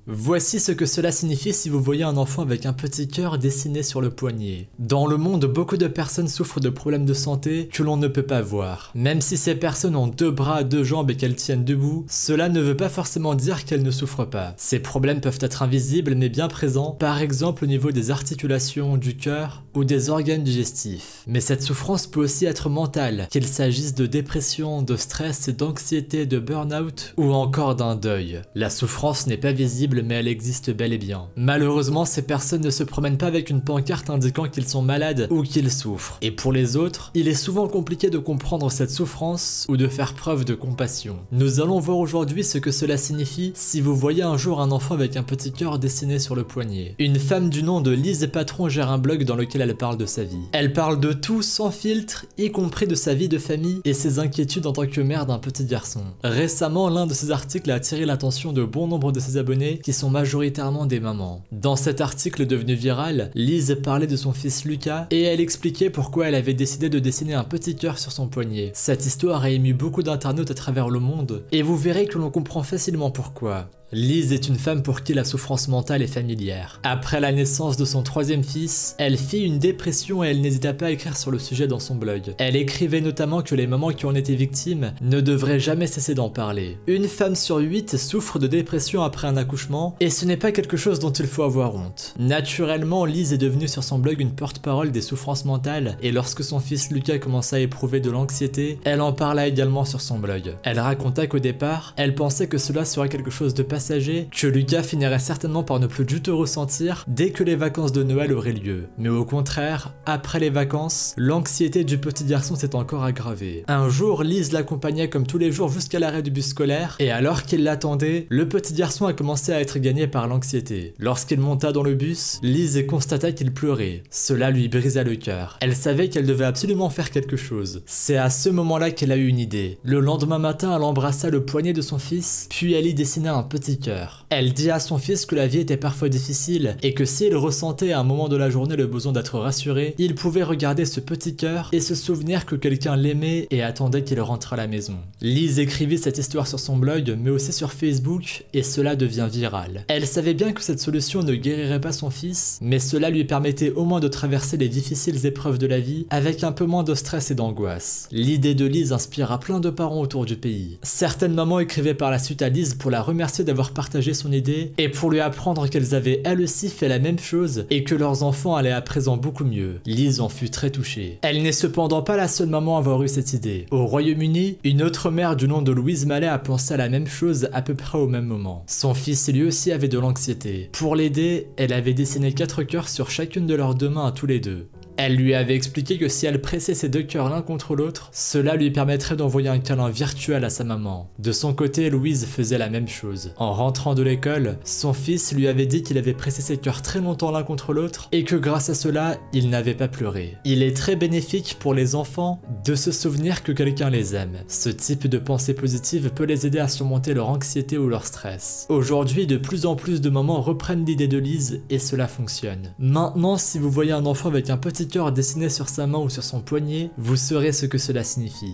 Voici ce que cela signifie si vous voyez un enfant avec un petit cœur dessiné sur le poignet. Dans le monde, beaucoup de personnes souffrent de problèmes de santé que l'on ne peut pas voir. Même si ces personnes ont 2 bras, 2 jambes et qu'elles tiennent debout, cela ne veut pas forcément dire qu'elles ne souffrent pas. Ces problèmes peuvent être invisibles mais bien présents, par exemple au niveau des articulations, du cœur ou des organes digestifs. Mais cette souffrance peut aussi être mentale, qu'il s'agisse de dépression, de stress, d'anxiété, de burn-out ou encore d'un deuil. La souffrance n'est pas visible mais elle existe bel et bien. Malheureusement, ces personnes ne se promènent pas avec une pancarte indiquant qu'ils sont malades ou qu'ils souffrent. Et pour les autres, il est souvent compliqué de comprendre cette souffrance ou de faire preuve de compassion. Nous allons voir aujourd'hui ce que cela signifie si vous voyez un jour un enfant avec un petit cœur dessiné sur le poignet. Une femme du nom de Lise Patron gère un blog dans lequel elle parle de sa vie. Elle parle de tout sans filtre, y compris de sa vie de famille et ses inquiétudes en tant que mère d'un petit garçon. Récemment, l'un de ses articles a attiré l'attention de bon nombre de ses abonnés qui sont majoritairement des mamans. Dans cet article devenu viral, Lise parlait de son fils Lucas et elle expliquait pourquoi elle avait décidé de dessiner un petit cœur sur son poignet. Cette histoire a ému beaucoup d'internautes à travers le monde et vous verrez que l'on comprend facilement pourquoi. Lise est une femme pour qui la souffrance mentale est familière. Après la naissance de son 3e fils, elle fit une dépression et elle n'hésita pas à écrire sur le sujet dans son blog. Elle écrivait notamment que les mamans qui en étaient victimes ne devraient jamais cesser d'en parler. Une femme sur 8 souffre de dépression après un accouchement et ce n'est pas quelque chose dont il faut avoir honte. Naturellement, Lise est devenue sur son blog une porte-parole des souffrances mentales et lorsque son fils Lucas commença à éprouver de l'anxiété, elle en parla également sur son blog. Elle raconta qu'au départ, elle pensait que cela serait quelque chose de passager, que Lucas finirait certainement par ne plus du tout ressentir dès que les vacances de Noël auraient lieu. Mais au contraire, après les vacances, l'anxiété du petit garçon s'est encore aggravée. Un jour, Lise l'accompagnait comme tous les jours jusqu'à l'arrêt du bus scolaire, et alors qu'il l'attendait, le petit garçon a commencé à être gagné par l'anxiété. Lorsqu'il monta dans le bus, Lise constata qu'il pleurait. Cela lui brisa le cœur. Elle savait qu'elle devait absolument faire quelque chose. C'est à ce moment-là qu'elle a eu une idée. Le lendemain matin, elle embrassa le poignet de son fils, puis elle y dessina un petit cœur. Elle dit à son fils que la vie était parfois difficile et que s'il ressentait à un moment de la journée le besoin d'être rassuré, il pouvait regarder ce petit cœur et se souvenir que quelqu'un l'aimait et attendait qu'il rentre à la maison. Lise écrivit cette histoire sur son blog mais aussi sur Facebook et cela devient viral. Elle savait bien que cette solution ne guérirait pas son fils, mais cela lui permettait au moins de traverser les difficiles épreuves de la vie avec un peu moins de stress et d'angoisse. L'idée de Lise inspira plein de parents autour du pays. Certaines mamans écrivaient par la suite à Lise pour la remercier d'avoir partagé son idée et pour lui apprendre qu'elles avaient elles aussi fait la même chose et que leurs enfants allaient à présent beaucoup mieux. Lise en fut très touchée. Elle n'est cependant pas la seule maman à avoir eu cette idée. Au Royaume-Uni, une autre mère du nom de Louise Mallet a pensé à la même chose à peu près au même moment. Son fils lui aussi avait de l'anxiété. Pour l'aider, elle avait dessiné 4 cœurs sur chacune de leurs 2 mains à tous les deux. Elle lui avait expliqué que si elle pressait ses 2 cœurs l'un contre l'autre, cela lui permettrait d'envoyer un câlin virtuel à sa maman. De son côté, Louise faisait la même chose. En rentrant de l'école, son fils lui avait dit qu'il avait pressé ses cœurs très longtemps l'un contre l'autre et que grâce à cela, il n'avait pas pleuré. Il est très bénéfique pour les enfants de se souvenir que quelqu'un les aime. Ce type de pensée positive peut les aider à surmonter leur anxiété ou leur stress. Aujourd'hui, de plus en plus de mamans reprennent l'idée de Lise et cela fonctionne. Maintenant, si vous voyez un enfant avec un petit cœur dessiné sur sa main ou sur son poignet, vous saurez ce que cela signifie.